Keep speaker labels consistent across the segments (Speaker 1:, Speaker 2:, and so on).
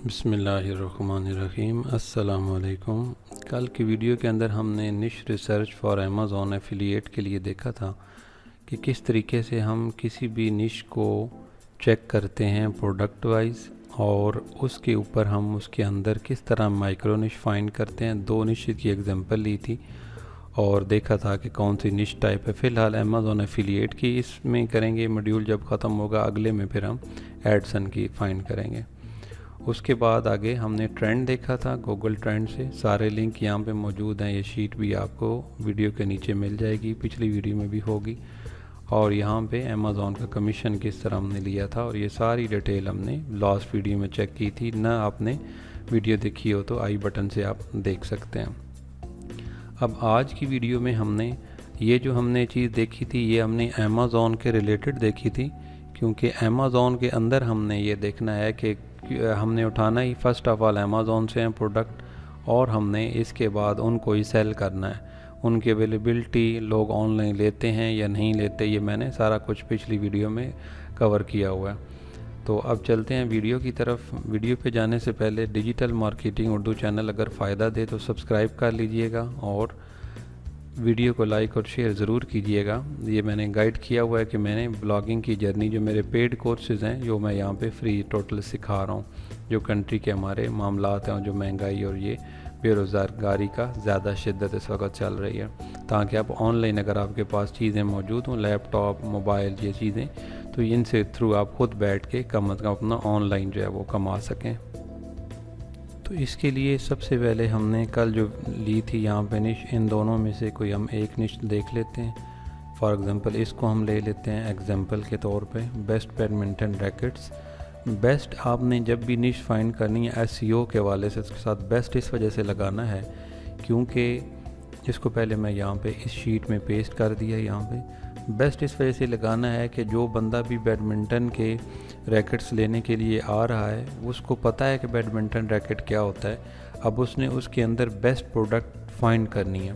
Speaker 1: बिस्मिल्लाहिर्रहमानिर्रहीम। अस्सलामुअलैकुम। कल की वीडियो के अंदर हमने निश रिसर्च फॉर अमेज़ॉन एफिलिएट के लिए देखा था कि किस तरीके से हम किसी भी निश को चेक करते हैं प्रोडक्ट वाइज, और उसके ऊपर हम उसके अंदर किस तरह माइक्रो निश फाइंड करते हैं। दो निश की एग्जांपल ली थी और देखा था कि कौन सी निश टाइप है। फ़िलहाल अमेज़ॉन एफिलिएट की इसमें करेंगे, मॉड्यूल जब ख़त्म होगा अगले में फिर हम एडसन की फाइंड करेंगे। उसके बाद आगे हमने ट्रेंड देखा था गूगल ट्रेंड से। सारे लिंक यहाँ पे मौजूद हैं, ये शीट भी आपको वीडियो के नीचे मिल जाएगी, पिछली वीडियो में भी होगी। और यहाँ पे अमेज़ॉन का कमीशन किस तरह हमने लिया था, और ये सारी डिटेल हमने लास्ट वीडियो में चेक की थी। ना आपने वीडियो देखी हो तो आई बटन से आप देख सकते हैं। अब आज की वीडियो में हमने जो हमने चीज़ देखी थी ये हमने अमेज़ॉन के रिलेटेड देखी थी, क्योंकि अमेज़ॉन के अंदर हमने ये देखना है कि हमने उठाना ही फर्स्ट ऑफ ऑल अमेज़ॉन से हैं प्रोडक्ट, और हमने इसके बाद उनको ही सेल करना है। उनकी अवेलेबिलिटी, लोग ऑनलाइन लेते हैं या नहीं लेते, ये मैंने सारा कुछ पिछली वीडियो में कवर किया हुआ है। तो अब चलते हैं वीडियो की तरफ। वीडियो पे जाने से पहले डिजिटल मार्केटिंग उर्दू चैनल अगर फ़ायदा दे तो सब्सक्राइब कर लीजिएगा और वीडियो को लाइक और शेयर ज़रूर कीजिएगा। ये मैंने गाइड किया हुआ है कि मैंने ब्लॉगिंग की जर्नी, जो मेरे पेड कोर्सेज़ हैं जो मैं यहाँ पे फ्री टोटल सिखा रहा हूँ, जो कंट्री के हमारे मामलात हैं, जो महंगाई और ये बेरोज़गारी का ज़्यादा शिद्दत इस वक्त चल रही है, ताकि आप ऑनलाइन अगर आपके पास चीज़ें मौजूद हों, लैपटॉप, मोबाइल, ये चीज़ें, तो इनसे थ्रू आप खुद बैठ के कम अज़ कम अपना ऑनलाइन जो है वो कमा सकें। तो इसके लिए सबसे पहले हमने कल जो ली थी यहाँ पे निश, इन दोनों में से कोई हम एक निश देख लेते हैं। फॉर एग्ज़ाम्पल इसको हम ले लेते हैं एग्जांपल के तौर पे, बेस्ट बैडमिंटन रैकेट्स। बेस्ट आपने जब भी निश फाइंड करनी है एसईओ के हवाले से, इसके साथ बेस्ट इस वजह से लगाना है क्योंकि इसको पहले मैं यहाँ पे इस शीट में पेस्ट कर दिया। यहाँ पे बेस्ट इस वजह से लगाना है कि जो बंदा भी बैडमिंटन के रैकेट्स लेने के लिए आ रहा है उसको पता है कि बैडमिंटन रैकेट क्या होता है। अब उसने उसके अंदर बेस्ट प्रोडक्ट फाइंड करनी है,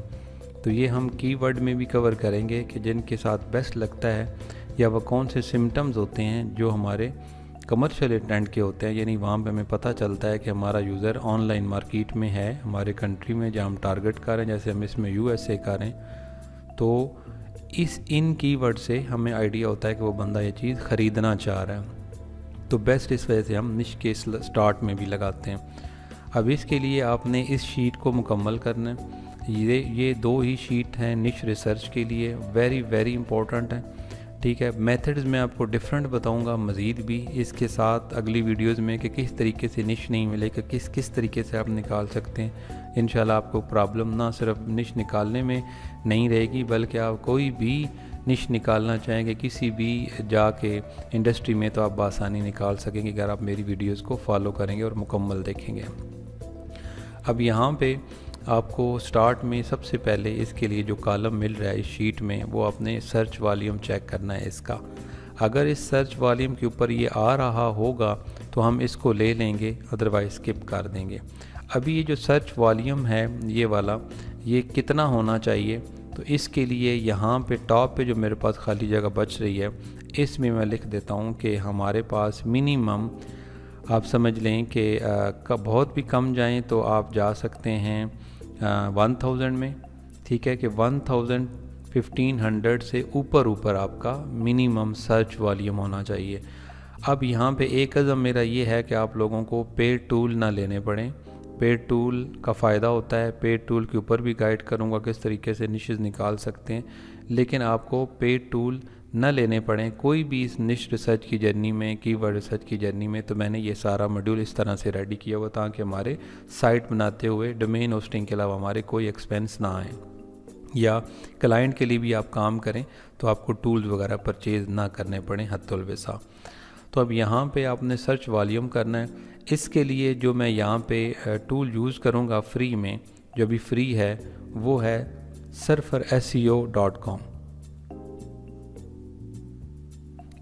Speaker 1: तो ये हम कीवर्ड में भी कवर करेंगे कि जिनके साथ बेस्ट लगता है, या वह कौन से सिम्टम्स होते हैं जो हमारे कमर्शियल इंटेंट के होते हैं, यानी वहाँ पे हमें पता चलता है कि हमारा यूज़र ऑनलाइन मार्केट में है, हमारे कंट्री में जहाँ हम टारगेट करें, जैसे हम इसमें यूएसए करें, तो इन कीवर्ड से हमें आइडिया होता है कि वो बंदा ये चीज़ ख़रीदना चाह रहा है। तो बेस्ट इस वजह से हम निश के स्टार्ट में भी लगाते हैं। अब इसके लिए आपने इस शीट को मुकम्मल करना है। ये दो ही शीट हैं निश रिसर्च के लिए, वेरी वेरी इंपॉर्टेंट है। ठीक है, मेथड्स में आपको डिफरेंट बताऊंगा मज़ीद भी इसके साथ अगली वीडियोस में कि किस तरीके से निश नहीं मिलेगा, किस तरीके से आप निकाल सकते हैं। इंशाल्लाह आपको प्रॉब्लम ना सिर्फ निश निकालने में नहीं रहेगी, बल्कि आप कोई भी निश निकालना चाहेंगे किसी भी जाके इंडस्ट्री में तो आप बआसानी निकाल सकेंगे अगर आप मेरी वीडियोज़ को फॉलो करेंगे और मुकम्मल देखेंगे। अब यहाँ पे आपको स्टार्ट में सबसे पहले इसके लिए जो कॉलम मिल रहा है इस शीट में, वो आपने सर्च वॉल्यूम चेक करना है इसका। अगर इस सर्च वॉल्यूम के ऊपर ये आ रहा होगा तो हम इसको ले लेंगे, अदरवाइज स्किप कर देंगे। अभी ये जो सर्च वॉल्यूम है ये वाला, ये कितना होना चाहिए, तो इसके लिए यहाँ पे टॉप पे जो मेरे पास खाली जगह बच रही है इसमें मैं लिख देता हूँ कि हमारे पास मिनिमम, आप समझ लें कि बहुत भी कम जाएं तो आप जा सकते हैं 1000 में। ठीक है, कि 1000 1500 से ऊपर आपका मिनिमम सर्च वॉल्यूम होना चाहिए। अब यहाँ पे एक कदम मेरा ये है कि आप लोगों को पेड टूल ना लेने पड़ें। पेड टूल का फ़ायदा होता है, पेड टूल के ऊपर भी गाइड करूँगा किस तरीके से निशेज़ निकाल सकते हैं, लेकिन आपको पेड टूल न लेने पड़ें कोई भी इस निश रिसर्च की जर्नी में, कीवर्ड रिसर्च की जर्नी में। तो मैंने ये सारा मॉड्यूल इस तरह से रेडी किया हुआ ताकि हमारे साइट बनाते हुए डोमेन होस्टिंग के अलावा हमारे कोई एक्सपेंस ना आए, या क्लाइंट के लिए भी आप काम करें तो आपको टूल्स वगैरह परचेज़ ना करने पड़ें हत्तुल वसा। तो अब यहाँ पे आपने सर्च वॉल्यूम करना है। इसके लिए जो मैं यहाँ पे टूल यूज़ करूँगा फ्री में, जो भी फ्री है, वो है surferseo.com।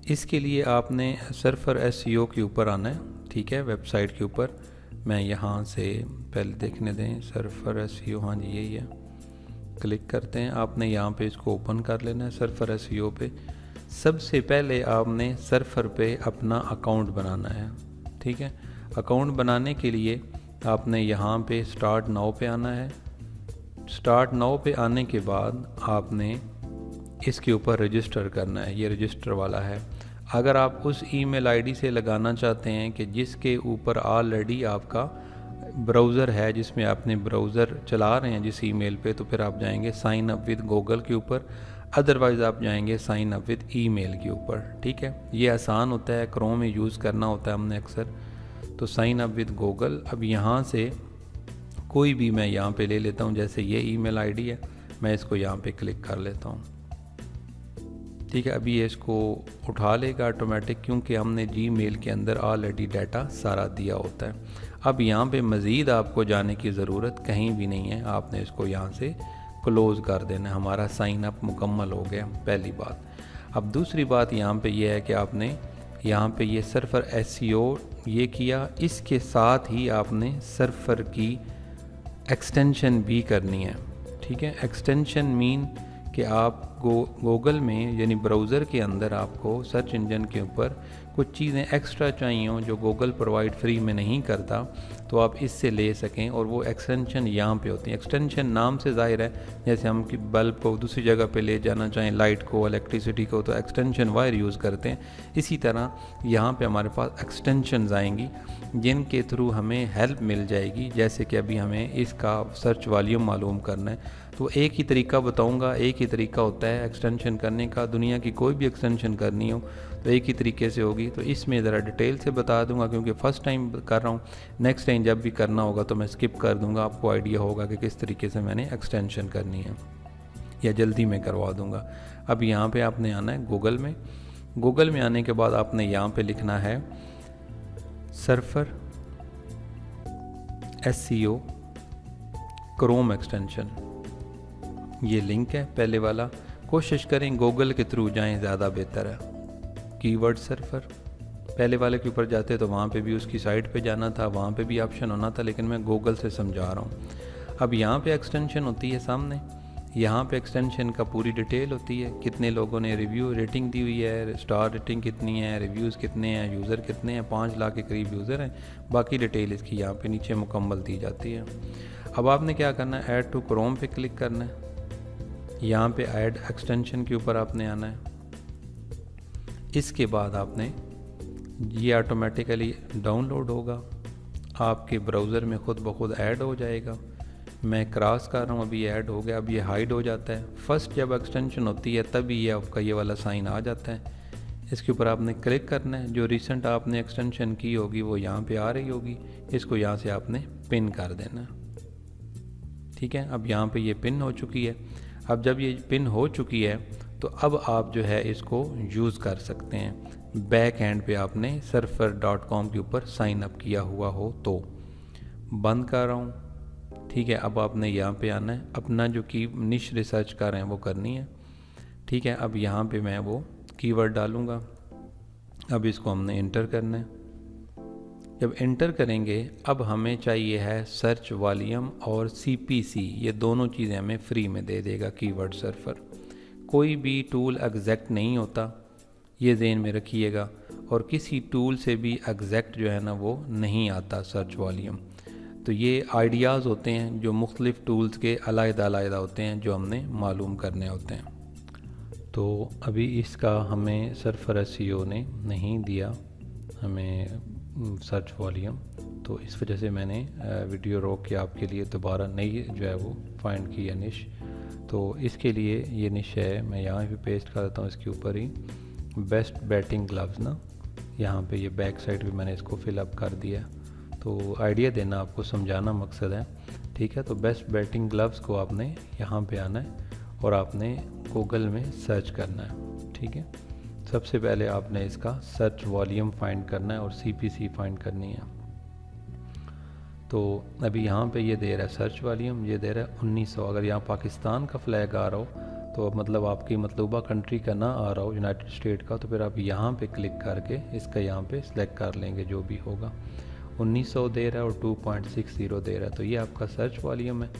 Speaker 1: इसके लिए आपने सर्फर एसईओ के ऊपर आना है। ठीक है, वेबसाइट के ऊपर मैं यहाँ से पहले देखने दें, सर्फर एसईओ, हाँ जी यही है, क्लिक करते हैं। आपने यहाँ पे इसको ओपन कर लेना है। सर्फर एसईओ पे सबसे पहले आपने सर्फर पे अपना अकाउंट बनाना है। ठीक है, अकाउंट बनाने के लिए आपने यहाँ पे स्टार्ट नाउ पे आना है। स्टार्ट नाउ पे आने के बाद आपने इसके ऊपर रजिस्टर करना है, ये रजिस्टर वाला है। अगर आप उस ईमेल आईडी से लगाना चाहते हैं कि जिसके ऊपर ऑलरेडी आपका ब्राउज़र है, जिसमें आपने ब्राउज़र चला रहे हैं जिस ईमेल पे, तो फिर आप जाएंगे साइन अप विद गूगल के ऊपर, अदरवाइज़ आप जाएंगे साइन अप विद ईमेल के ऊपर। ठीक है, ये आसान होता है, क्रोम में यूज़ करना होता है हमने अक्सर। तो साइन अप विद गूगल, अब यहाँ से कोई भी मैं यहाँ पे ले लेता हूँ, जैसे ये ईमेल आईडी है, मैं इसको यहाँ पे क्लिक कर लेता हूँ। ठीक है, अभी ये इसको उठा लेगा ऑटोमेटिक, क्योंकि हमने जीमेल के अंदर ऑलरेडी डाटा सारा दिया होता है। अब यहाँ पे मज़ीद आपको जाने की ज़रूरत कहीं भी नहीं है, आपने इसको यहाँ से क्लोज़ कर देना। हमारा साइन अप मुकम्मल हो गया, पहली बात। अब दूसरी बात यहाँ पे ये है कि आपने यहाँ पे ये सर्फर SEO ये किया, इसके साथ ही आपने सर्फर की एक्सटेंशन भी करनी है। ठीक है, एक्सटेंशन मीन कि आप गूगल में यानी ब्राउज़र के अंदर आपको सर्च इंजन के ऊपर कुछ चीज़ें एक्स्ट्रा चाहिए हों जो गूगल प्रोवाइड फ्री में नहीं करता, तो आप इससे ले सकें, और वो एक्सटेंशन यहाँ पे होती है। एक्सटेंशन नाम से ज़ाहिर है, जैसे हम कि बल्ब को दूसरी जगह पे ले जाना चाहें, लाइट को, इलेक्ट्रिसिटी को, तो एक्सटेंशन वायर यूज़ करते हैं। इसी तरह यहाँ पे हमारे पास एक्सटेंशंस आएंगी जिनके थ्रू हमें हेल्प मिल जाएगी। जैसे कि अभी हमें इसका सर्च वॉल्यूम मालूम करना है, तो एक ही तरीका बताऊंगा, एक ही तरीका होता है एक्सटेंशन करने का। दुनिया की कोई भी एक्सटेंशन करनी हो तो एक ही तरीके से होगी। तो इसमें ज़रा डिटेल से बता दूंगा, क्योंकि फ़र्स्ट टाइम कर रहा हूँ। नेक्स्ट टाइम जब भी करना होगा तो मैं स्किप कर दूंगा, आपको आइडिया होगा कि किस तरीके से मैंने एक्सटेंशन करनी है, या जल्दी में करवा दूंगा। अब यहाँ पे आपने आना है गूगल में। गूगल में आने के बाद आपने यहाँ पे लिखना है सर्फर SEO क्रोम एक्सटेंशन। ये लिंक है पहले वाला, कोशिश करें गूगल के थ्रू जाएं, ज़्यादा बेहतर है। कीवर्ड सर्फर, पहले वाले के ऊपर जाते तो वहाँ पे भी उसकी साइट पे जाना था, वहाँ पे भी ऑप्शन होना था, लेकिन मैं गूगल से समझा रहा हूँ। अब यहाँ पे एक्सटेंशन होती है सामने, यहाँ पे एक्सटेंशन का पूरी डिटेल होती है, कितने लोगों ने रिव्यू रेटिंग दी हुई है, स्टार रेटिंग कितनी है, रिव्यूज़ कितने हैं, यूज़र कितने हैं, 5 लाख के करीब यूज़र हैं। बाकी डिटेल इसकी यहाँ पे नीचे मुकम्मल दी जाती है। अब आपने क्या करना है, ऐड टू क्रोम पे क्लिक करना है। यहाँ पे ऐड एक्सटेंशन के ऊपर आपने आना है। इसके बाद आपने ये ऑटोमेटिकली डाउनलोड होगा, आपके ब्राउज़र में ख़ुद ब खुद ऐड हो जाएगा। मैं क्रॉस कर रहा हूँ, अभी ऐड हो गया। अब ये हाइड हो जाता है। फर्स्ट जब एक्सटेंशन होती है तभी ये आपका ये वाला साइन आ जाता है। इसके ऊपर आपने क्लिक करना है। जो रिसेंट आपने एक्सटेंशन की होगी वो यहाँ पे आ रही होगी, इसको यहाँ से आपने पिन कर देना। ठीक है, अब यहाँ पे ये पिन हो चुकी है। अब जब ये पिन हो चुकी है तो अब आप जो है इसको यूज़ कर सकते हैं। बैक एंड पे आपने surfer.com के ऊपर साइन अप किया हुआ हो तो। बंद कर रहा हूँ। ठीक है, अब आपने यहाँ पे आना है, अपना जो की निश रिसर्च कर रहे हैं वो करनी है। ठीक है, अब यहाँ पे मैं वो कीवर्ड डालूँगा। अब इसको हमने इंटर करना है। जब इंटर करेंगे अब हमें चाहिए है सर्च वॉल्यूम और CPC, ये दोनों चीज़ें हमें फ्री में दे देगा कीवर्ड सर्फर। कोई भी टूल एग्जैक्ट नहीं होता, ये ज़हन में रखिएगा, और किसी टूल से भी एग्जैक्ट जो है ना वो नहीं आता सर्च वॉल्यूम। तो ये आइडियाज़ होते हैं जो मुख्तलिफ़ टूल्स के अलग-अलग होते हैं, जो हमने मालूम करने होते हैं। तो अभी इसका हमें सर्फर SEO ने नहीं दिया हमें सर्च वॉल्यूम, तो इस वजह से मैंने वीडियो रोक के आपके लिए दोबारा नई जो है वो फाइंड की है निश। तो इसके लिए ये निश है, मैं यहाँ पे पेस्ट कर देता हूँ इसके ऊपर ही, बेस्ट बैटिंग ग्लव्स ना। यहाँ पे ये बैक साइड भी मैंने इसको फिलअप कर दिया, तो आइडिया देना आपको, समझाना मकसद है। ठीक है, तो बेस्ट बैटिंग ग्लव्स को आपने यहाँ पे आना है और आपने गूगल में सर्च करना है। ठीक है, सबसे पहले आपने इसका सर्च वॉल्यूम फाइंड करना है और CPC फाइंड करनी है। तो अभी यहाँ पे ये दे रहा है सर्च वॉल्यूम, ये दे रहा है 1900। अगर यहाँ पाकिस्तान का फ्लैग आ रहा हो तो मतलब आपकी मतलूबा कंट्री का ना आ रहा हो, यूनाइटेड स्टेट का, तो फिर आप यहाँ पे क्लिक करके इसका यहाँ पे सिलेक्ट कर लेंगे जो भी होगा। 1900 दे रहा है और 2.60 दे रहा है, तो ये आपका सर्च वॉल्यूम है।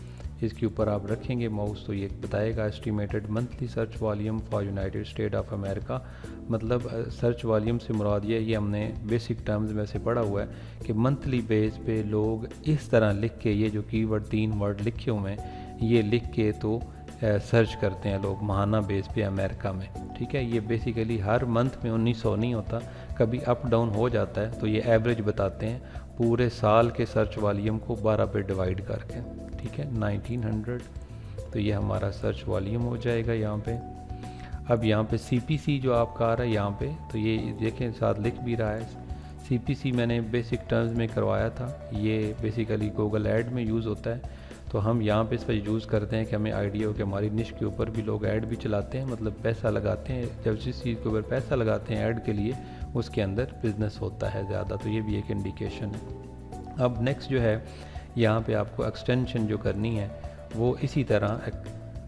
Speaker 1: इसके ऊपर आप रखेंगे माउस तो ये बताएगा estimated monthly search volume for United state of America. मतलब सर्च वॉल्यूम से मुराद ये हमने बेसिक टर्म्स में से पढ़ा हुआ है कि मंथली बेस पे लोग इस तरह लिख के, ये जो कीवर्ड 3 वर्ड लिखे हुए हैं ये लिख के तो सर्च करते हैं लोग महाना बेस पे अमेरिका में। ठीक है, ये बेसिकली हर मंथ में 1900 नहीं होता, कभी अप डाउन हो जाता है, तो ये एवरेज बताते हैं पूरे साल के सर्च वॉल्यूम को 12 पे डिवाइड करके। ठीक है, 1900, तो ये हमारा सर्च वॉल्यूम हो जाएगा यहाँ पे। अब यहाँ पे CPC जो आपका आ रहा है यहाँ पे, तो ये देखें साथ लिख भी रहा है। CPC मैंने बेसिक टर्म्स में करवाया था, ये बेसिकली गूगल ऐड में यूज़ होता है। तो हम यहाँ पे इस पर यूज़ करते हैं कि हमें आइडिया हो कि हमारी निश के ऊपर भी लोग ऐड भी चलाते हैं, मतलब पैसा लगाते हैं। जब जिस चीज़ के ऊपर पैसा लगाते हैं ऐड के लिए, उसके अंदर बिज़नेस होता है ज़्यादा, तो ये भी एक इंडिकेशन है। अब नेक्स्ट जो है यहाँ पे आपको एक्सटेंशन जो करनी है वो इसी तरह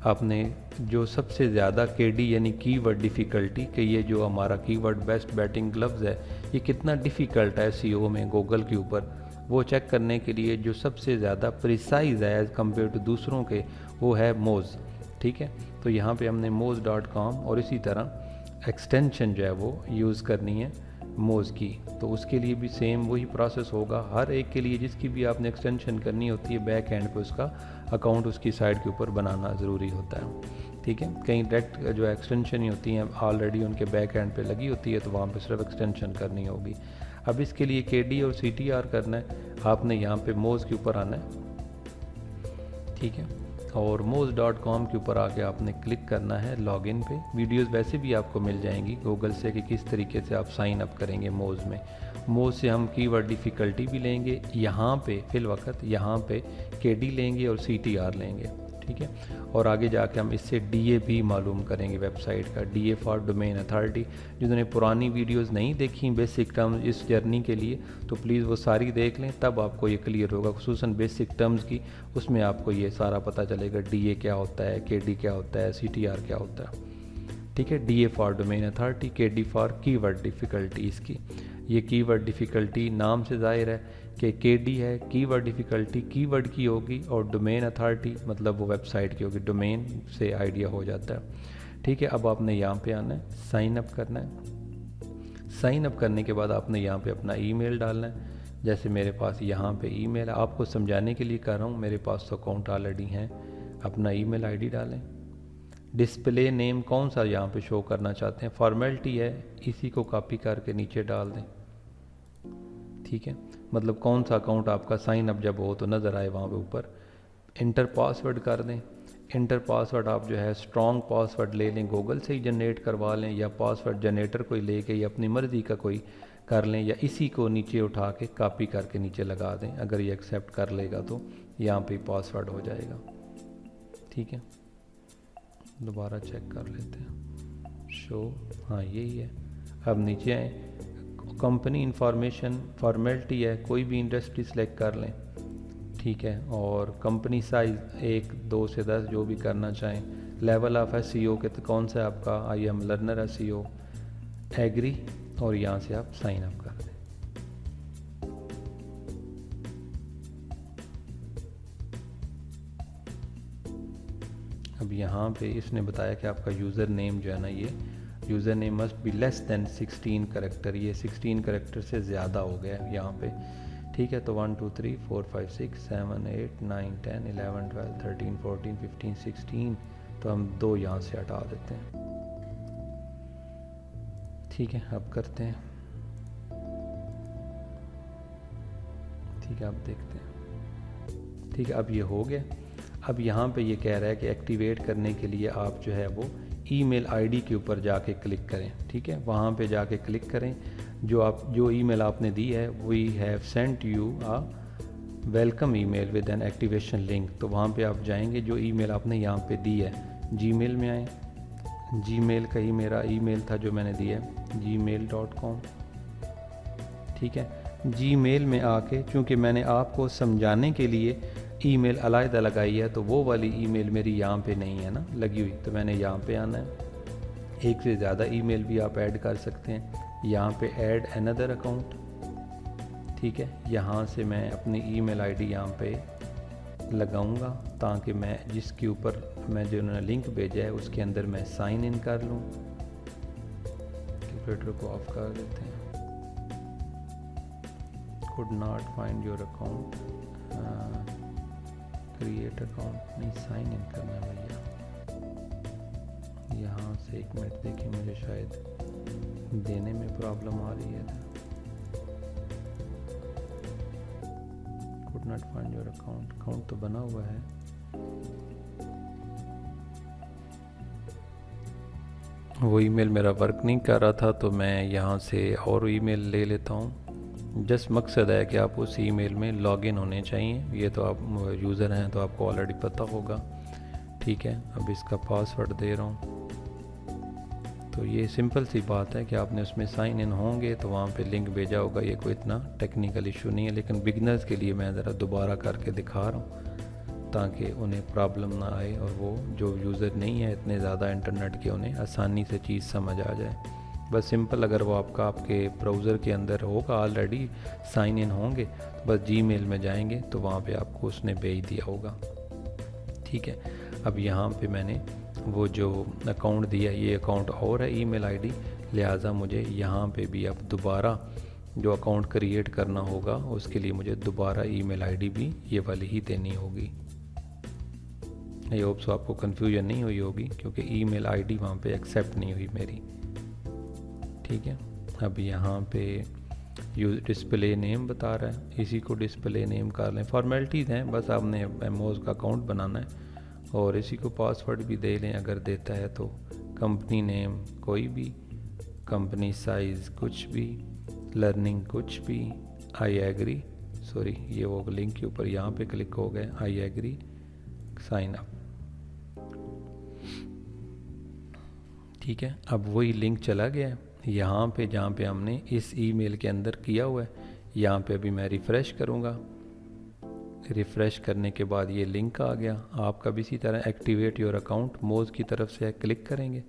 Speaker 1: आपने जो सबसे ज़्यादा KD यानी कीवर्ड डिफ़िकल्टी, कि ये जो हमारा कीवर्ड बेस्ट बैटिंग ग्लव्स है ये कितना डिफ़िकल्ट है SEO में गूगल के ऊपर, वो चेक करने के लिए जो सबसे ज़्यादा प्रिसाइज है एज़ कम्पेयर टू दूसरों के, वो है मोज़। ठीक है, तो यहाँ पे हमने moz.com और इसी तरह एक्सटेंशन जो है वो यूज़ करनी है मोज़ की। तो उसके लिए भी सेम वही प्रोसेस होगा, हर एक के लिए जिसकी भी आपने एक्सटेंशन करनी होती है बैक एंड पे उसका अकाउंट उसकी साइड के ऊपर बनाना ज़रूरी होता है। ठीक है, कहीं डायरेक्ट जो एक्सटेंशन ही होती हैं ऑलरेडी उनके बैक एंड पे लगी होती है, तो वहाँ पे सिर्फ एक्सटेंशन करनी होगी। अब इसके लिए KD और CTR करना है, आपने यहाँ पे मोज़ के ऊपर आना है। ठीक है, और moz.com के ऊपर आके आपने क्लिक करना है लॉगिन पे। वीडियोस वैसे भी आपको मिल जाएंगी गूगल से कि किस तरीके से आप साइन अप करेंगे मोज़ में। मोज़ से हम कीवर्ड डिफ़िकल्टी भी लेंगे, यहाँ पे फिल वक्त यहाँ पे KD लेंगे और CTR लेंगे। ठीक है, और आगे जाके हम इससे DA भी मालूम करेंगे वेबसाइट का, DA फॉर डोमेन अथॉरिटी। जिन्होंने पुरानी वीडियोस नहीं देखी बेसिक टर्म्स इस जर्नी के लिए, तो प्लीज़ वो सारी देख लें, तब आपको ये क्लियर होगा, खुसूसन बेसिक टर्म्स की, उसमें आपको ये सारा पता चलेगा DA क्या होता है, KD क्या होता है, CTR क्या होता है। ठीक है, DA for domain authority, KD for keyword difficulty. इसकी ये कीवर्ड डिफ़िकल्टी नाम से ज़ाहिर है कि KD है कीवर्ड डिफ़िकल्टी, कीवर्ड की होगी, और डोमेन अथॉरिटी मतलब वो वेबसाइट की होगी, डोमेन से आइडिया हो जाता है। ठीक है, अब आपने यहाँ पे आना है, साइन अप करना है। साइन अप करने के बाद आपने यहाँ पे अपना ईमेल डालना है। जैसे मेरे पास यहाँ पे ईमेल है, आपको समझाने के लिए कर रहा हूँ, मेरे पास तो अकाउंट ऑलरेडी हैं। अपना ईमेल ID डालें। डिस्प्ले नेम कौन सा यहाँ पे शो करना चाहते हैं, फॉर्मेलिटी है, इसी को कॉपी करके नीचे डाल दें। ठीक है, मतलब कौन सा अकाउंट आपका साइन अप जब हो तो नज़र आए वहाँ पे ऊपर। इंटर पासवर्ड कर दें। इंटर पासवर्ड आप जो है स्ट्रॉन्ग पासवर्ड ले लें, गूगल से ही जनरेट करवा लें, या पासवर्ड जनरेटर कोई लेके या अपनी मर्ज़ी का कोई कर लें, या इसी को नीचे उठा के कॉपी करके नीचे लगा दें। अगर ये एक्सेप्ट कर लेगा तो यहाँ पे पासवर्ड हो जाएगा। ठीक है, दोबारा चेक कर लेते हैं, शो, हाँ यही है। अब नीचे आए, कंपनी इंफॉर्मेशन फॉर्मेलिटी है, कोई भी इंडस्ट्री सेलेक्ट कर लें। ठीक है, और कंपनी साइज़ 1, 2 से 10 जो भी करना चाहें। लेवल ऑफ SEO के तो कौन सा आपका IM लर्नर SEO, एग्री, और यहाँ से आप साइन अप कर दें। अब यहाँ पे इसने बताया कि आपका यूज़र नेम जो है ना, ये user name must be less than 16 character, ये 16 करेक्टर से ज़्यादा हो गया यहाँ पे। ठीक है, तो 1 2 3 4 5 6 7 8 9 10 11 12 13 14 15 16, तो हम 2 यहाँ से हटा देते हैं। ठीक है, अब करते हैं। ठीक है, अब देखते हैं। ठीक है, अब ये हो गया। अब यहाँ पे ये कह रहा है कि एक्टिवेट करने के लिए आप जो है वो ईमेल ID के ऊपर जाके क्लिक करें। ठीक है, वहाँ पे जाके क्लिक करें। जो ईमेल आपने दी है, we have sent you a welcome email with an activation link, तो वहाँ पे आप जाएंगे। जो ईमेल आपने यहाँ पे दी है, जीमेल में आए, जीमेल का ही मेरा ईमेल था जो मैंने दिया है, gmail.com। ठीक है, जीमेल में आके, चूँकि मैंने आपको समझाने के लिए ईमेल अलग लगाई है, तो वो वाली ईमेल मेरी यहाँ पे नहीं है ना लगी हुई, तो मैंने यहाँ पे आना है। एक से ज़्यादा ईमेल भी आप ऐड कर सकते हैं। यहाँ पे ऐड अनदर अकाउंट। ठीक है, यहाँ से मैं अपनी ईमेल ID यहाँ पे लगाऊंगा ताकि मैं जिसके ऊपर मैं जो उन्होंने लिंक भेजा है उसके अंदर मैं साइन इन कर लूँ। कैलकुलेटर को ऑफ कर देते हैं। Could not find your account, create account नहीं, साइन इन करना है भैया। यहाँ से 1 मिनट देखिए, मुझे शायद देने में प्रॉब्लम आ रही है। Could not find your account, account तो बना हुआ है। वो ईमेल मेरा वर्क नहीं कर रहा था तो मैं यहाँ से और ईमेल ले लेता हूँ। जस्ट मकसद है कि आप उस ईमेल में लॉगिन होने चाहिए। ये तो आप यूज़र हैं तो आपको ऑलरेडी पता होगा। ठीक है, अब इसका पासवर्ड दे रहा हूँ। तो ये सिंपल सी बात है कि आपने उसमें साइन इन होंगे तो वहाँ पे लिंक भेजा होगा। ये कोई इतना टेक्निकल इशू नहीं है, लेकिन बिगनर्स के लिए मैं ज़रा दोबारा करके दिखा रहा हूँ ताकि उन्हें प्रॉब्लम ना आए और वो जो यूज़र नहीं है इतने ज़्यादा इंटरनेट के, उन्हें आसानी से चीज़ समझ आ जाए। बस सिंपल, अगर वो आपके ब्राउज़र के अंदर होगा ऑलरेडी साइन इन होंगे तो बस जीमेल में जाएंगे तो वहाँ पे आपको उसने भेज दिया होगा। ठीक है, अब यहाँ पे मैंने वो जो अकाउंट दिया, ये अकाउंट और है ईमेल आईडी, लिहाजा मुझे यहाँ पे भी अब दोबारा जो अकाउंट क्रिएट करना होगा उसके लिए मुझे दोबारा ईमेल आईडी भी ये वाली ही देनी होगी। आई होप सो आपको कन्फ्यूजन नहीं हुई होगी क्योंकि ईमेल आईडी वहाँ पे एक्सेप्ट नहीं हुई मेरी। ठीक है, अब यहाँ पे यूज डिस्प्ले नेम बता रहा है, इसी को डिस्प्ले नेम कर लें। फॉर्मेलिटीज़ हैं, बस आपने एमओज का अकाउंट बनाना है और इसी को पासवर्ड भी दे लें अगर देता है तो। कंपनी नेम कोई भी, कंपनी साइज़ कुछ भी, लर्निंग कुछ भी, आई एग्री, सॉरी ये वो लिंक के ऊपर यहाँ पे क्लिक हो गए, आई एग्री, साइन अप। ठीक है, अब वही लिंक चला गया यहाँ पे जहाँ पे हमने इस ईमेल के अंदर किया हुआ है। यहाँ पे अभी मैं रिफ़्रेश करूँगा। रिफ़्रेश करने के बाद ये लिंक आ गया। आपका भी इसी तरह एक्टिवेट योर अकाउंट मोज की तरफ से क्लिक करेंगे।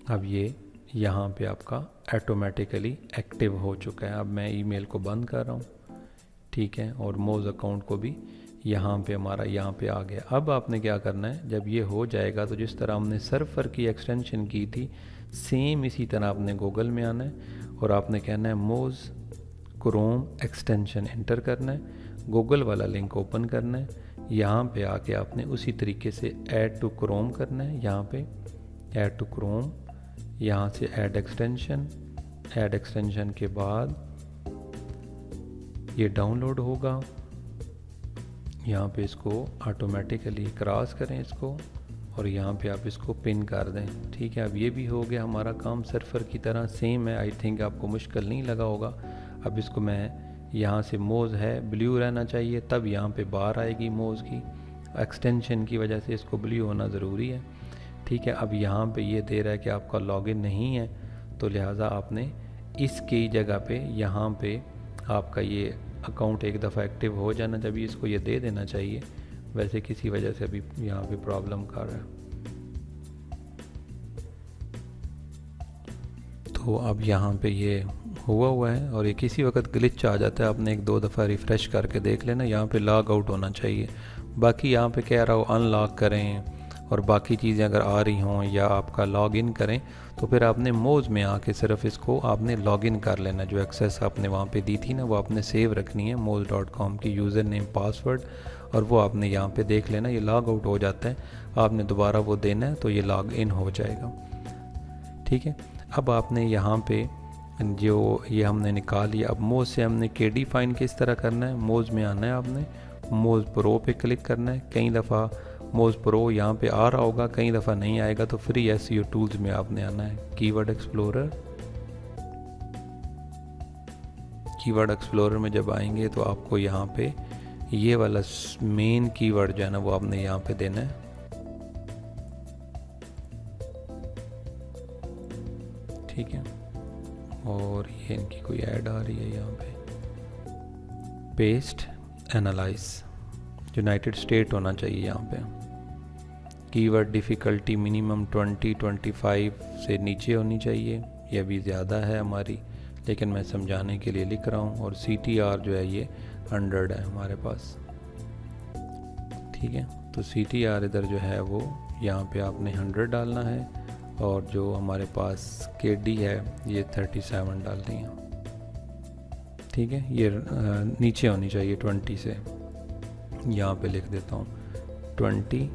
Speaker 1: अब ये यहाँ पे आपका ऑटोमेटिकली एक्टिव हो चुका है। अब मैं ईमेल को बंद कर रहा हूँ। ठीक है, और मोज अकाउंट को भी यहाँ पे हमारा यहाँ पे आ गया। अब आपने क्या करना है, जब ये हो जाएगा तो जिस तरह हमने सर्फर की एक्सटेंशन की थी सेम इसी तरह आपने गूगल में आना है और आपने कहना है मोज क्रोम एक्सटेंशन एंटर करना है, गूगल वाला लिंक ओपन करना है। यहाँ पे आके आपने उसी तरीके से ऐड टू क्रोम करना है। यहाँ पे ऐड टू क्रोम, यहाँ से ऐड एक्सटेंशन के बाद ये डाउनलोड होगा। यहाँ पे इसको ऑटोमेटिकली क्रॉस करें इसको और यहाँ पे आप इसको पिन कर दें। ठीक है, अब ये भी हो गया हमारा काम सर्फर की तरह सेम है। आई थिंक आपको मुश्किल नहीं लगा होगा। अब इसको मैं यहाँ से मोज है ब्लू रहना चाहिए, तब यहाँ पे बार आएगी मोज की। एक्सटेंशन की वजह से इसको ब्लू होना ज़रूरी है। ठीक है, अब यहाँ पे ये दे रहा है कि आपका लॉगिन नहीं है तो लिहाजा आपने इसकी जगह पे यहाँ पे आपका ये अकाउंट एक दफ़ा एक्टिव हो जाना चाहिए, इसको ये दे देना चाहिए। वैसे किसी वजह से अभी यहाँ पे प्रॉब्लम कर रहा है। तो अब यहाँ पे ये हुआ है और ये किसी वक्त ग्लिच आ जाता है। आपने 1-2 दफ़ा रिफ़्रेश करके देख लेना, यहाँ पे लॉग आउट होना चाहिए। बाकी यहाँ पे कह रहा हो अनलॉक करें और बाकी चीज़ें अगर आ रही हों या आपका लॉग इन करें तो फिर आपने मोज में आके सिर्फ इसको आपने लॉग इन कर लेना। जो एक्सेस आपने वहाँ पे दी थी ना वो आपने सेव रखनी है moz.com की यूज़र नेम पासवर्ड, और वो आपने यहाँ पे देख लेना। ये लॉग आउट हो जाता है, आपने दोबारा वो देना है तो ये लॉग इन हो जाएगा। ठीक है, अब आपने यहाँ पे जो ये हमने निकाल लिया। अब मोज से हमने KD फाइन किस तरह करना है, मोज में आना है, आपने मोज प्रो पे क्लिक करना है। कई दफ़ा मोज प्रो यहाँ पे आ रहा होगा, कई दफ़ा नहीं आएगा, तो फ्री SEO टूल्स में आपने आना है। कीवर्ड एक्सप्लोरर में जब आएंगे तो आपको यहाँ पे ये वाला मेन कीवर्ड जो है ना वो आपने यहाँ पे देना है। ठीक है, और ये इनकी कोई ऐड आ रही है यहाँ पे, पेस्ट एनालाइज यूनाइटेड स्टेट होना चाहिए यहाँ पे। कीवर्ड डिफ़िकल्टी मिनिमम 20-25 से नीचे होनी चाहिए, ये भी ज़्यादा है हमारी, लेकिन मैं समझाने के लिए लिख रहा हूँ। और CTR जो है ये 100 है हमारे पास। ठीक है, तो CTR इधर जो है वो यहाँ पे आपने 100 डालना है और जो हमारे पास KD है ये 37 डालनी है। ठीक है, ये नीचे होनी चाहिए 20 से, यहाँ पे लिख देता हूँ 20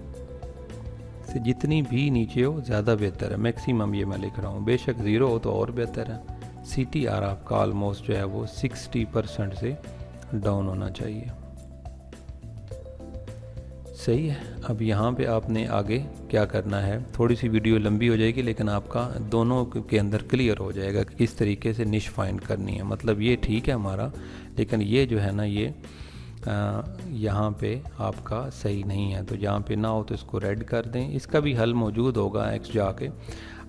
Speaker 1: से जितनी भी नीचे हो ज़्यादा बेहतर है, मैक्सिमम ये मैं लिख रहा हूँ। बेशक 0 हो तो और बेहतर है। CTR आपका ऑलमोस्ट जो है वो 60% से डाउन होना चाहिए। सही है। अब यहाँ पे आपने आगे क्या करना है, थोड़ी सी वीडियो लंबी हो जाएगी लेकिन आपका दोनों के अंदर क्लियर हो जाएगा कि किस तरीके से निश फाइंड करनी है। मतलब ये ठीक है हमारा, लेकिन ये जो है ना ये यहाँ पे आपका सही नहीं है, तो जहाँ पे ना हो तो इसको रेड कर दें। इसका भी हल मौजूद होगा एक्स जाके।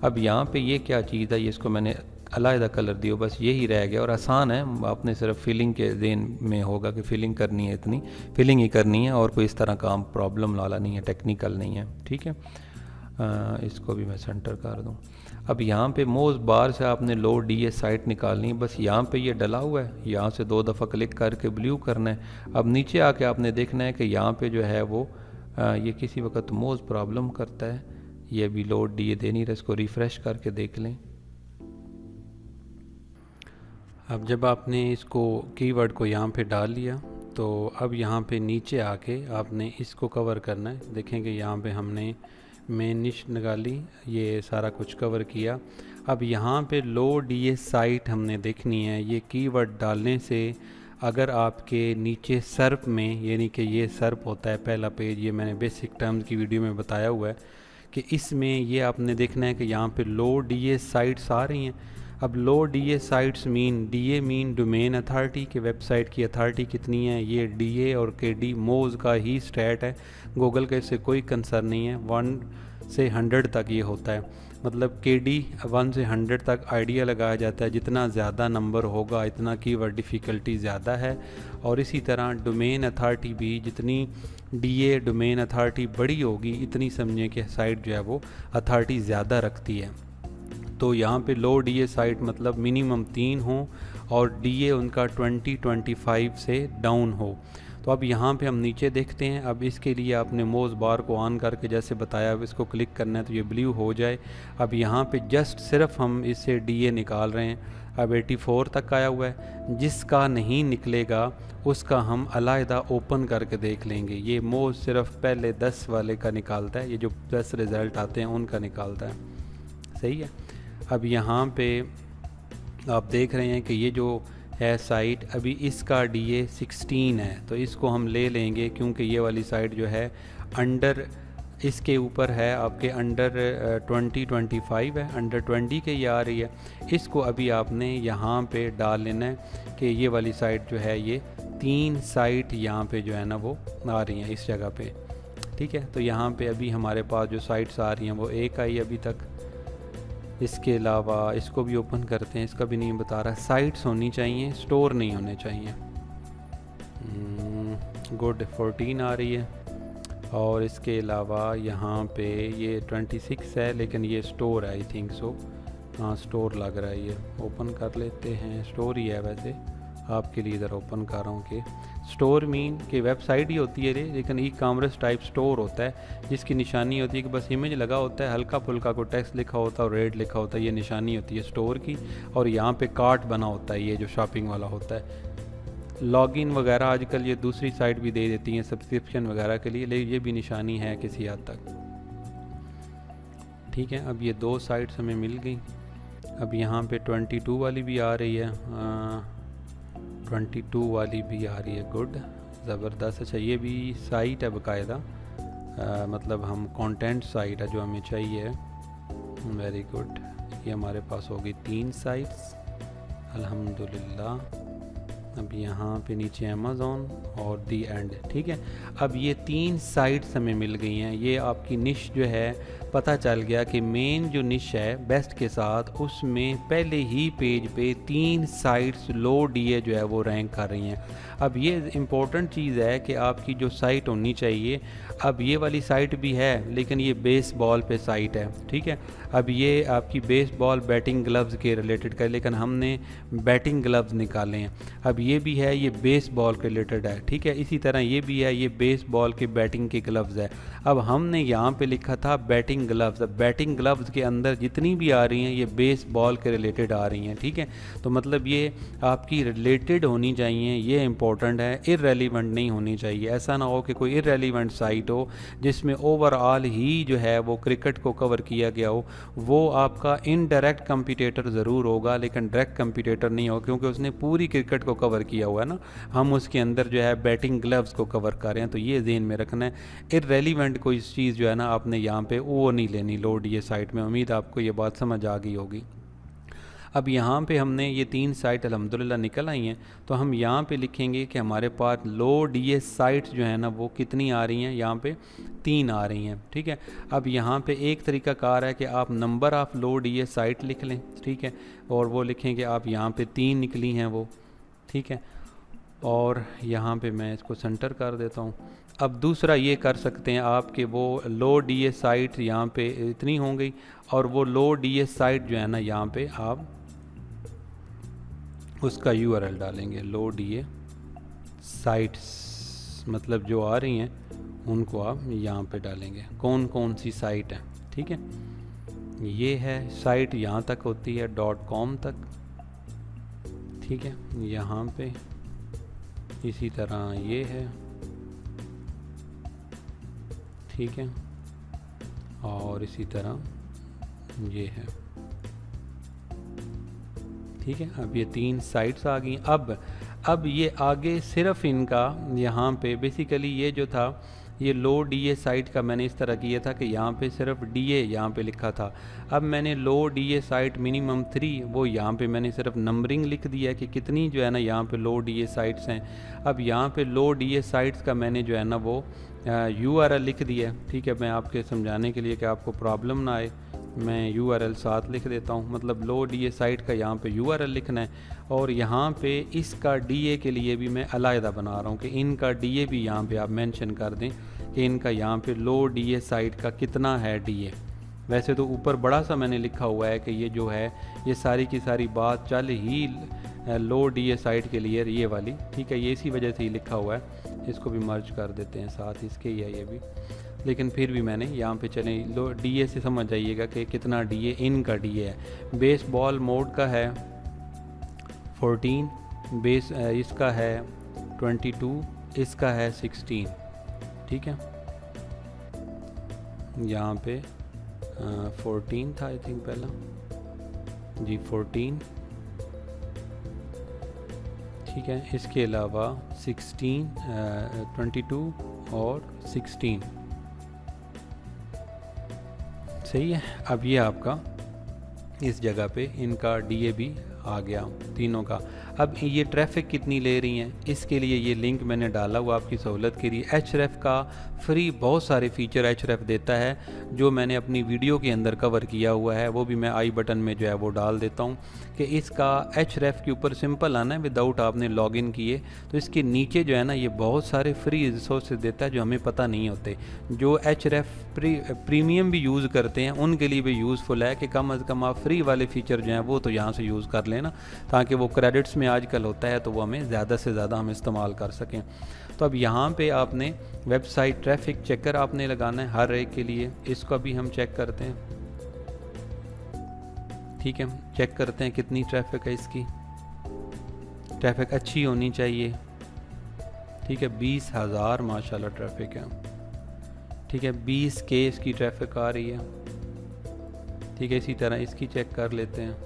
Speaker 1: अब यहाँ पे ये क्या चीज़ है, ये इसको मैंने अलग कलर दियो, बस यही रह गया और आसान है। आपने सिर्फ फिलिंग के देन में होगा कि फिलिंग करनी है, इतनी फिलिंग ही करनी है और कोई इस तरह काम प्रॉब्लम वाला नहीं है, टेक्निकल नहीं है। ठीक है, इसको भी मैं सेंटर कर दूं। अब यहाँ पे मोज बार से आपने लो DA साइट निकालनी है, बस यहाँ पे ये डला हुआ है, यहाँ से 2 दफ़ा क्लिक करके ब्लू करना है। अब नीचे आके आपने देखना है कि यहाँ पे जो है वो ये किसी वक्त मोज प्रॉब्लम करता है, ये अभी लोड DA दे नहीं रहा, इसको रिफ़्रेश करके देख लें। अब जब आपने इसको कीवर्ड को यहाँ पे डाल लिया तो अब यहाँ पे नीचे आके आपने इसको कवर करना है। देखेंगे यहाँ पे हमने मेन निश निकाली, ये सारा कुछ कवर किया। अब यहाँ पे लो DA साइट हमने देखनी है। ये कीवर्ड डालने से अगर आपके नीचे सर्प में, यानी कि ये सर्प होता है पहला पेज, ये मैंने बेसिक टर्म्स की वीडियो में बताया हुआ है कि इसमें ये आपने देखना है कि यहाँ पे लो DA साइट्स आ रही हैं। अब लो DA sites mean, DA mean domain authority, के वेबसाइट की अथॉरिटी कितनी है। ये DA और KD मोज का ही स्टैट है, गूगल का इससे कोई कंसर्न नहीं है। 1 से 100 तक ये होता है, मतलब KD 1 से 100 तक आइडिया लगाया जाता है। जितना ज़्यादा नंबर होगा इतना कीवर्ड डिफ़िकल्टी ज़्यादा है। और इसी तरह डोमेन अथॉरिटी भी, जितनी DA डोमेन अथॉरिटी बड़ी होगी इतनी समझें कि साइट जो है वो अथॉरिटी ज़्यादा रखती है। तो यहाँ पे लो DA साइट मतलब मिनिमम 3 हो और DA उनका 20-25 से डाउन हो। तो अब यहाँ पे हम नीचे देखते हैं। अब इसके लिए आपने मोज बार को ऑन करके जैसे बताया, अब इसको क्लिक करना है तो ये ब्लू हो जाए। अब यहाँ पे जस्ट सिर्फ हम इससे DA निकाल रहे हैं। अब 84 तक आया हुआ है, जिसका नहीं निकलेगा उसका हम अलहदा ओपन करके देख लेंगे। ये मोज सिर्फ पहले 10 वाले का निकालता है, ये जो 10 रिज़ल्ट आते हैं उनका निकालता है। सही है। अब यहाँ पे आप देख रहे हैं कि ये जो है साइट, अभी इसका DA 16 है, तो इसको हम ले लेंगे क्योंकि ये वाली साइट जो है अंडर, इसके ऊपर है आपके अंडर 20-25 है, अंडर 20 के ये आ रही है। इसको अभी आपने यहाँ पे डाल लेना है कि ये वाली साइट जो है, ये 3 साइट यहाँ पे जो है ना वो आ रही हैं इस जगह पे। ठीक है, तो यहाँ पे अभी हमारे पास जो साइट्स आ रही हैं वो एक आई अभी तक। इसके अलावा इसको भी ओपन करते हैं, इसका भी नहीं बता रहा। साइट्स होनी चाहिए, स्टोर नहीं होने चाहिए। गुड 14 आ रही है। और इसके अलावा यहाँ पे ये 26 है, लेकिन ये स्टोर है आई थिंक सो। हाँ स्टोर लग रहा है, ये ओपन कर लेते हैं। स्टोर ही है वैसे, आपके लिए इधर ओपन कर रहा हूँ कि स्टोर मीन कि वेबसाइट ही होती है रे, लेकिन ई-कॉमर्स टाइप स्टोर होता है जिसकी निशानी होती है कि बस इमेज लगा होता है, हल्का फुल्का को टेक्स्ट लिखा होता है और रेट लिखा होता है, ये निशानी होती है स्टोर की। और यहाँ पे कार्ट बना होता है, ये जो शॉपिंग वाला होता है। लॉगिन वगैरह आजकल ये दूसरी साइट भी दे देती हैं सब्सक्रिप्शन वगैरह के लिए, लेकिन ये भी निशानी है किसी हद तक। ठीक है, अब ये 2 साइट्स हमें मिल गई। अब यहाँ पे 22 वाली भी आ रही है, 22 वाली भी आ रही है। गुड, ज़बरदस्त। अच्छा ये भी साइट है बाकायदा, मतलब हम कंटेंट साइट है जो हमें चाहिए। वेरी गुड, ये हमारे पास होगी 3 साइट्स अल्हम्दुलिल्लाह। अब यहाँ पे नीचे अमेज़ॉन और दी एंड। ठीक है, अब ये 3 साइट्स हमें मिल गई हैं। ये आपकी निश जो है, पता चल गया कि मेन जो निश है बेस्ट के साथ, उसमें पहले ही पेज पे 3 साइट्स लो DA जो है वो रैंक कर रही हैं। अब ये इम्पोर्टेंट चीज़ है कि आपकी जो साइट होनी चाहिए, अब ये वाली साइट भी है लेकिन ये बेसबॉल पे साइट है। ठीक है, अब ये आपकी बेसबॉल बैटिंग ग्लव्स के रिलेटेड का, लेकिन हमने बैटिंग ग्लव्स निकाले हैं। अब ये भी है, ये बेसबॉल के रिलेटेड है, ठीक है। इसी तरह ये भी है, ये बेसबॉल के बैटिंग के ग्लव्स है। अब हमने यहाँ पे लिखा था बैटिंग ग्लव्स। अब बैटिंग ग्लव्स के अंदर जितनी भी आ रही हैं ये बेसबॉल के रिलेटेड आ रही हैं, ठीक है। तो मतलब ये आपकी रिलेटेड होनी चाहिए, ये इंपॉर्टेंट है, इररेलीवेंट नहीं होनी चाहिए। ऐसा ना हो कि कोई इररेलीवेंट साइट हो जिसमें ओवरऑल ही जो है वो क्रिकेट को कवर किया गया हो, वो आपका इनडायरेक्ट कंपटीटर ज़रूर होगा लेकिन डायरेक्ट कंपटीटर नहीं होगा, क्योंकि उसने पूरी क्रिकेट को कवर किया हुआ है ना। हम उसके अंदर जो है बैटिंग ग्लव्स को कवर कर रहे हैं, तो ये ध्यान में रखना है। इररेलीवेंट कोई चीज़ जो है ना आपने यहाँ पे वो नहीं लेनी लोड ये साइट में। उम्मीद आपको ये बात समझ आ गई होगी। अब यहाँ पे हमने ये 3 साइट अल्हम्दुलिल्लाह निकल आई हैं, तो हम यहाँ पे लिखेंगे कि हमारे पास लो डी साइट जो है ना वो कितनी आ रही हैं, यहाँ पे 3 आ रही हैं, ठीक है। अब यहाँ पे एक तरीकाकार है कि आप number of low D site लिख लें, ठीक है, और वो लिखें कि आप यहाँ पे 3 निकली हैं वो, ठीक है। और यहाँ पे मैं इसको सेंटर कर देता हूँ। अब दूसरा ये कर सकते हैं आप कि वो लो डी साइट यहाँ पे इतनी हो गई, और वो लो डी साइट जो है ना यहाँ पे आप उसका URL डालेंगे। लो डी साइट्स मतलब जो आ रही हैं उनको आप यहाँ पे डालेंगे, कौन कौन सी साइट है, ठीक है। ये है साइट यहाँ तक होती है .com तक, ठीक है। यहाँ पे इसी तरह ये है, ठीक है, और इसी तरह ये है, ठीक है। अब ये 3 साइट्स आ गई। अब ये आगे सिर्फ इनका यहाँ पे बेसिकली ये जो था ये लो डी साइट का मैंने इस तरह किया था कि यहाँ पे सिर्फ डी यहाँ पे लिखा था। अब मैंने लो डी साइट मिनिमम 3 वो यहाँ पे मैंने सिर्फ नंबरिंग लिख दिया है कि कितनी जो है ना यहाँ पे लो डी साइट्स हैं। अब यहाँ पे लो डी साइट्स का मैंने जो है ना वो URL लिख दिया है, ठीक है। मैं आपके समझाने के लिए कि आपको प्रॉब्लम ना आए मैं URL साथ लिख देता हूँ। मतलब लो डी साइट का यहाँ पे URL लिखना है, और यहाँ पे इसका DA के लिए भी मैं अलहदा बना रहा हूँ कि इनका DA भी यहाँ पे आप मेंशन कर दें कि इनका यहाँ पे लो डी साइट का कितना है DA। वैसे तो ऊपर बड़ा सा मैंने लिखा हुआ है कि ये जो है ये सारी की सारी बात चल ही लो डी साइट के लिए ये वाली, ठीक है। ये इसी वजह से ही लिखा हुआ है। इसको भी मर्ज कर देते हैं साथ इसके ही है ये भी, लेकिन फिर भी मैंने यहाँ पे चले लो DA से समझ जाइएगा कि कितना DA इनका DA है। बेसबॉल मोड का है 14, बेस इसका है 22, इसका है 16, ठीक है। यहाँ पे 14 था आई थिंक पहला जी, 14, ठीक है। इसके अलावा 16, 22 और 16 सही है। अब ये आपका इस जगह पे इनका DA भी आ गया तीनों का। अब ये ट्रैफिक कितनी ले रही हैं इसके लिए ये लिंक मैंने डाला हुआ आपकी सहूलत के लिए। Href का फ्री बहुत सारे फीचर Href देता है जो मैंने अपनी वीडियो के अंदर कवर किया हुआ है, वो भी मैं आई बटन में जो है वो डाल देता हूँ कि इसका Href के ऊपर सिंपल आना है विदाउट आपने लॉगिन किए। तो इसके नीचे जो है ना ये बहुत सारे फ्री रिसोर्सेज देता है जो हमें पता नहीं होते। जो Href प्रीमियम भी यूज़ करते हैं उनके लिए भी यूज़फुल है कि कम अज़ कम आप फ्री वाले फीचर जो हैं वो तो यहाँ से यूज़ कर लेना, ताकि वो क्रेडिट्स में आजकल होता है तो वो हमें ज़्यादा से ज़्यादा हम इस्तेमाल कर सकें। तो अब यहाँ पे आपने वेबसाइट ट्रैफिक चेकर आपने लगाना है हर एक के लिए। इसको भी हम चेक करते हैं, ठीक है। चेक करते हैं कितनी ट्रैफिक है इसकी। ट्रैफिक अच्छी होनी चाहिए, ठीक है। 20,000 माशाल्लाह ट्रैफिक है, ठीक है। 20K इसकी ट्रैफिक आ रही है, ठीक है। इसी तरह इसकी चेक कर लेते हैं।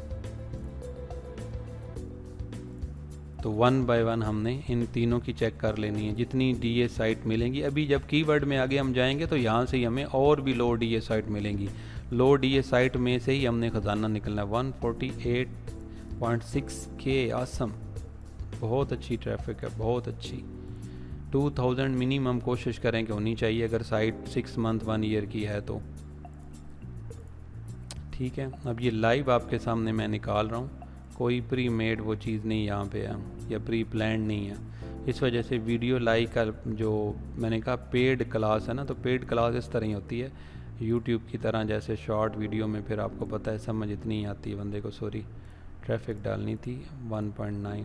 Speaker 1: तो 1 बाय 1 हमने इन तीनों की चेक कर लेनी है जितनी DA साइट मिलेंगी। अभी जब कीवर्ड में आगे हम जाएंगे तो यहाँ से ही हमें और भी लो DA साइट मिलेंगी। लो DA साइट में से ही हमने ख़जाना निकलना है। 148.6K आसम, बहुत अच्छी ट्रैफिक है, बहुत अच्छी। 2000 मिनिमम कोशिश करें कि होनी चाहिए अगर साइट 6 मंथ 1 ईयर की है तो, ठीक है। अब ये लाइव आपके सामने मैं निकाल रहा हूँ, कोई प्री मेड वो चीज़ नहीं यहाँ पे है या प्री प्लान नहीं है। इस वजह से वीडियो लाइक का जो मैंने कहा पेड क्लास है ना, तो पेड क्लास इस तरह ही होती है यूट्यूब की तरह, जैसे शॉर्ट वीडियो में फिर आपको पता है समझ इतनी ही आती है बंदे को। सॉरी ट्रैफिक डालनी थी 1.9,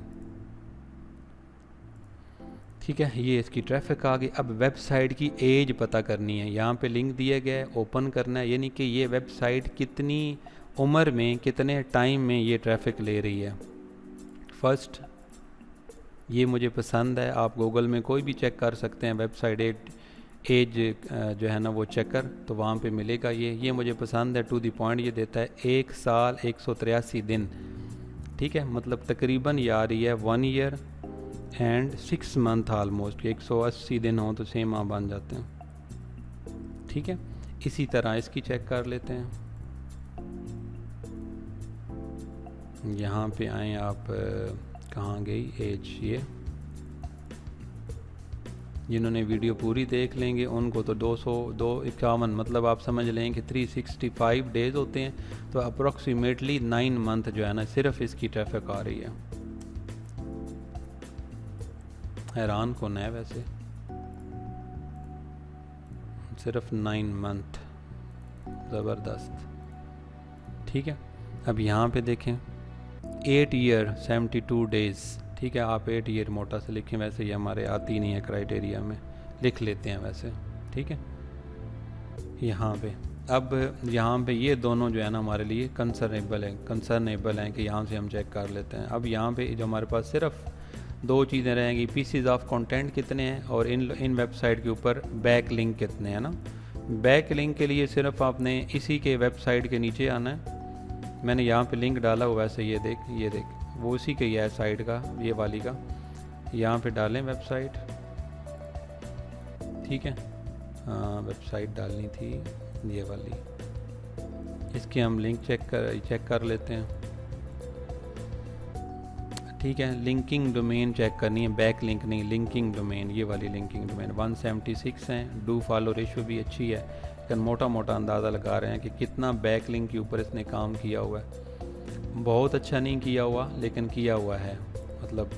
Speaker 1: ठीक है, ये इसकी ट्रैफिक आ गई। अब वेबसाइट की एज पता करनी है, यहाँ पे लिंक दिया गया है, ओपन करना है, यानी कि ये वेबसाइट कितनी उम्र में कितने टाइम में ये ट्रैफिक ले रही है। फर्स्ट ये मुझे पसंद है, आप गूगल में कोई भी चेक कर सकते हैं वेबसाइट एज जो है ना वो चेकर, तो वहाँ पे मिलेगा ये मुझे पसंद है। टू द पॉइंट ये देता है 1 साल 183 दिन। ठीक है, मतलब तकरीबन ये आ रही है 1 ईयर एंड 6 मंथ ऑलमोस्ट। 180 दिन हो तो 6 माह बन जाते हैं। ठीक है, इसी तरह इसकी चेक कर लेते हैं। यहाँ पे आए आप, कहाँ गई एज, ये जिन्होंने वीडियो पूरी देख लेंगे उनको तो 251 मतलब आप समझ लें कि 365 डेज़ होते हैं, तो अप्रोक्सीमेटली 9 मंथ जो है ना सिर्फ इसकी ट्रैफिक आ रही है। हैरान कौन है वैसे, सिर्फ 9 मंथ, ज़बरदस्त। ठीक है, अब यहाँ पे देखें 8 ईयर 72 डेज़। ठीक है, आप 8 ईयर मोटा से लिखें, वैसे ये हमारे आती नहीं है क्राइटेरिया में, लिख लेते हैं वैसे। ठीक है, यहाँ पे अब यहाँ पे ये दोनों जो है ना हमारे लिए कंसर्नेबल हैं कि यहाँ से हम चेक कर लेते हैं। अब यहाँ पे जो हमारे पास सिर्फ 2 चीज़ें रहेंगी, पीसीज ऑफ कंटेंट कितने हैं और इन वेबसाइट के ऊपर बैक लिंक कितने हैं ना। बैक लिंक के लिए सिर्फ आपने इसी के वेबसाइट के नीचे आना है। मैंने यहाँ पे लिंक डाला हुआ, वैसे ये देख वो उसी का ही है साइट का, ये वाली का। यहाँ पे डालें वेबसाइट। ठीक है, हाँ वेबसाइट डालनी थी ये वाली, इसके हम लिंक चेक कर लेते हैं। ठीक है, लिंकिंग डोमेन चेक करनी है, बैक लिंक नहीं, लिंकिंग डोमेन, ये वाली लिंकिंग डोमेन 176 हैं। डू फॉलो रेशो भी अच्छी है, लेकिन मोटा मोटा अंदाज़ा लगा रहे हैं कि कितना बैक लिंक के ऊपर इसने काम किया हुआ है। बहुत अच्छा नहीं किया हुआ, लेकिन किया हुआ है, मतलब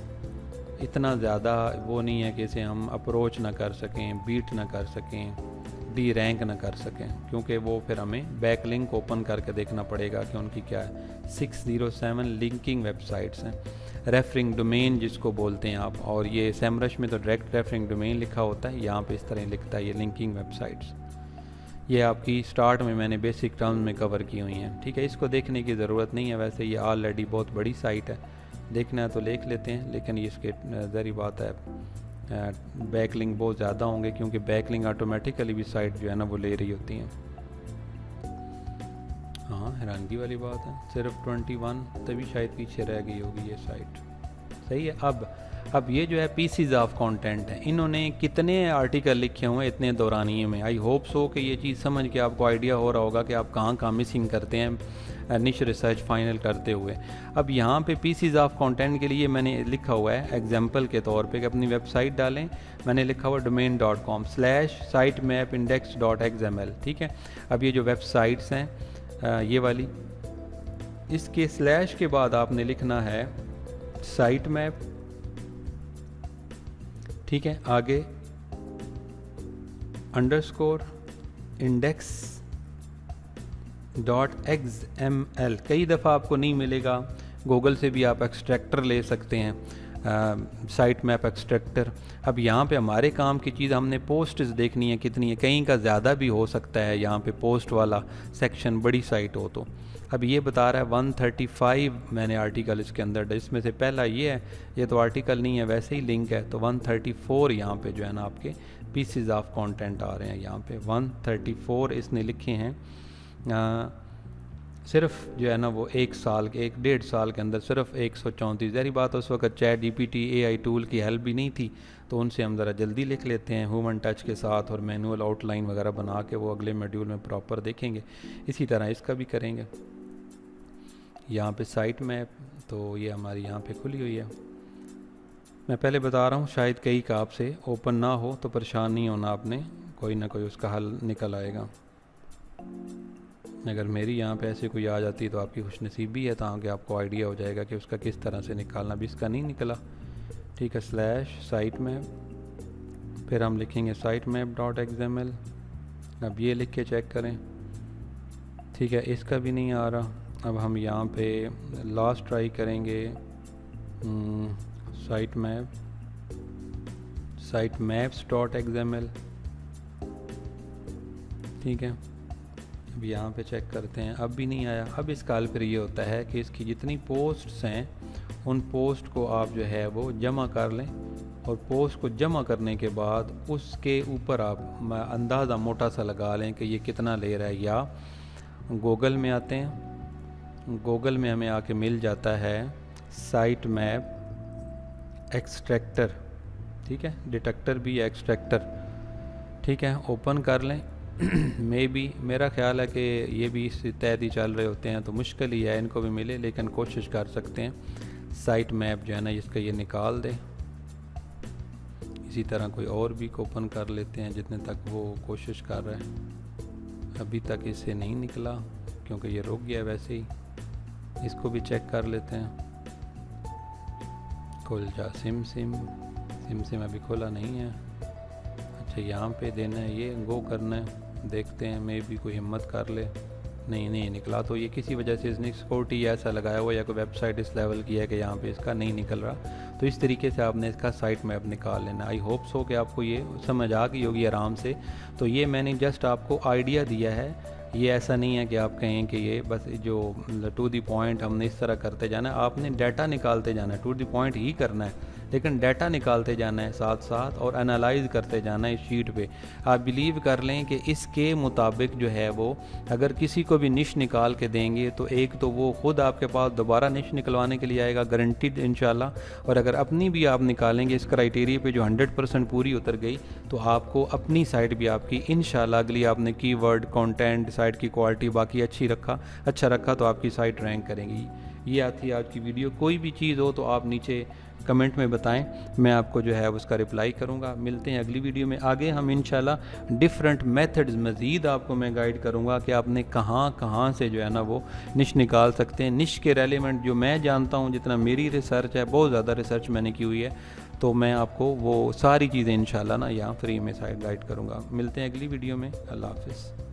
Speaker 1: इतना ज़्यादा वो नहीं है कि इसे हम अप्रोच ना कर सकें, बीट ना कर सकें, डी रैंक ना कर सकें, क्योंकि वो फिर हमें बैक लिंक ओपन करके देखना पड़ेगा कि उनकी क्या है। 607 लिंकिंग वेबसाइट्स हैं, रेफरिंग डोमेन जिसको बोलते हैं आप, और ये सेमरश में तो डायरेक्ट रेफरिंग डोमेन लिखा होता है, यहाँ पे इस तरह लिखता है ये लिंकिंग वेबसाइट्स। ये आपकी स्टार्ट में मैंने बेसिक टर्म्स में कवर की हुई हैं। ठीक है, इसको देखने की ज़रूरत नहीं है, वैसे ये ऑलरेडी बहुत बड़ी साइट है, देखना है तो देख लेते हैं। लेकिन इसके ज़री बात है बैकलिंक बहुत ज़्यादा होंगे, क्योंकि बैकलिंक ऑटोमेटिकली भी साइट जो है ना वो ले रही होती हैं। हाँ, हैरानगी वाली बात है, सिर्फ 21, तभी शायद पीछे रह गई होगी ये साइट। सही है। अब ये जो है पीसीज ऑफ कंटेंट है, इन्होंने कितने आर्टिकल लिखे हुए हैं इतने दौरानिए में। आई होप सो कि ये चीज़ समझ के आपको आइडिया हो रहा होगा कि आप कहाँ मिसिंग करते हैं निश रिसर्च फाइनल करते हुए। अब यहाँ पे पीसीज ऑफ कंटेंट के लिए मैंने लिखा हुआ है एग्जांपल के तौर पे कि अपनी वेबसाइट डालें, मैंने लिखा हुआ domain.com/sitemappindex.xml। ठीक है, अब ये जो वेबसाइट्स हैं ये वाली, इसके स्लैश के बाद आपने लिखना है साइट मैप। ठीक है, आगे _index.xml। कई दफ़ा आपको नहीं मिलेगा, गूगल से भी आप एक्सट्रैक्टर ले सकते हैं, साइट मैप एक्सट्रैक्टर। अब यहाँ पे हमारे काम की चीज़, हमने पोस्ट्स देखनी है कितनी है, कहीं का ज़्यादा भी हो सकता है यहाँ पे पोस्ट वाला सेक्शन, बड़ी साइट हो तो। अब ये बता रहा है 135 मैंने आर्टिकल इसके अंदर, इसमें से पहला ये है, ये तो आर्टिकल नहीं है वैसे ही लिंक है, तो 134 यहाँ पे जो है ना आपके पीसीज ऑफ कंटेंट आ रहे हैं। यहाँ पे 134 इसने लिखे हैं, सिर्फ जो है ना वो 1.5 साल के अंदर सिर्फ 134। ज़ाहिर बात उस वक्त चैट जीपीटी AI टूल की हेल्प भी नहीं थी, तो उनसे हम ज़रा जल्दी लिख लेते हैं ह्यूमन टच के साथ, और मैनुअल आउटलाइन वगैरह बना के वो अगले मॉड्यूल में प्रॉपर देखेंगे। इसी तरह इसका भी करेंगे। यहाँ पे साइट मैप, तो ये हमारी यहाँ पे खुली हुई है। मैं पहले बता रहा हूँ, शायद कई का आपसे ओपन ना हो तो परेशान नहीं होना आपने, कोई ना कोई उसका हल निकल आएगा। अगर मेरी यहाँ पे ऐसे कोई आ जाती तो आपकी खुशनसीबी है, ताकि आपको आइडिया हो जाएगा कि उसका किस तरह से निकालना। भी इसका नहीं निकला। ठीक है, /साइट मैप, फिर हम लिखेंगे sitemap.xml। अब ये लिख के चेक करें। ठीक है, इसका भी नहीं आ रहा। अब हम यहाँ पे लास्ट ट्राई करेंगे, site map site maps dot XML। ठीक है, अब यहाँ पे चेक करते हैं, अब भी नहीं आया। अब इस कॉल पर ये होता है कि इसकी जितनी पोस्ट्स हैं उन पोस्ट को आप जो है वो जमा कर लें, और पोस्ट को जमा करने के बाद उसके ऊपर आप अंदाज़ा मोटा सा लगा लें कि ये कितना ले रहा है। या गूगल में आते हैं, गूगल में हमें आके मिल जाता है साइट मैप एक्सट्रैक्टर। ठीक है, डिटेक्टर भी है, एक्सट्रैक्टर। ठीक है, ओपन कर लें। मे बी मेरा ख्याल है कि ये भी इस तहत ही चल रहे होते हैं, तो मुश्किल ही है इनको भी मिले, लेकिन कोशिश कर सकते हैं। साइट मैप जो है ना इसका ये निकाल दे। इसी तरह कोई और भी ओपन कर लेते हैं जितने तक वो कोशिश कर रहा है। अभी तक इससे नहीं निकला क्योंकि ये रुक गया वैसे ही। इसको भी चेक कर लेते हैं। खुल जा सिम अभी खोला नहीं है। अच्छा, यहाँ पे देना है, ये गो करना है। देखते हैं, मे भी कोई हिम्मत कर ले। नहीं निकला, तो ये किसी वजह से इसने सिक्योरिटी ऐसा लगाया हुआ या कोई वेबसाइट इस लेवल की है कि यहाँ पे इसका नहीं निकल रहा। तो इस तरीके से आपने इसका साइट मैप निकाल लेना। आई होप सो कि आपको ये समझ आ गई होगी आराम से। तो ये मैंने जस्ट आपको आइडिया दिया है, ये ऐसा नहीं है कि आप कहें कि ये बस जो टू द पॉइंट हमने इस तरह करते जाना है। आपने डाटा निकालते जाना है, टू द पॉइंट ही करना है, लेकिन डाटा निकालते जाना है साथ साथ, और एनालाइज करते जाना है इस शीट पे। आप बिलीव कर लें कि इसके मुताबिक जो है वो अगर किसी को भी निश निकाल के देंगे तो एक तो वो ख़ुद आपके पास दोबारा निश निकलवाने के लिए आएगा, गारंटीड इंशाल्लाह। और अगर अपनी भी आप निकालेंगे इस क्राइटेरिया पे जो 100% पूरी उतर गई, तो आपको अपनी साइट भी आपकी इंशाल्लाह अगली आपने कीवर्ड, कंटेंट, साइट की क्वालिटी बाकी अच्छा रखा तो आपकी साइट रैंक करेंगी। ये आती है आज की वीडियो। कोई भी चीज़ हो तो आप नीचे कमेंट में बताएं, मैं आपको जो है उसका रिप्लाई करूंगा। मिलते हैं अगली वीडियो में। आगे हम इंशाल्लाह डिफरेंट मेथड्स मज़ीद आपको मैं गाइड करूंगा कि आपने कहाँ से जो है ना वो निश निकाल सकते हैं। निश के रेलिवेंट जो मैं जानता हूं, जितना मेरी रिसर्च है, बहुत ज़्यादा रिसर्च मैंने की हुई है, तो मैं आपको वो सारी चीज़ें इंशाल्लाह ना यहाँ फ्री में साइड गाइड करूँगा। मिलते हैं अगली वीडियो में। अल्लाह हाफ़िज़।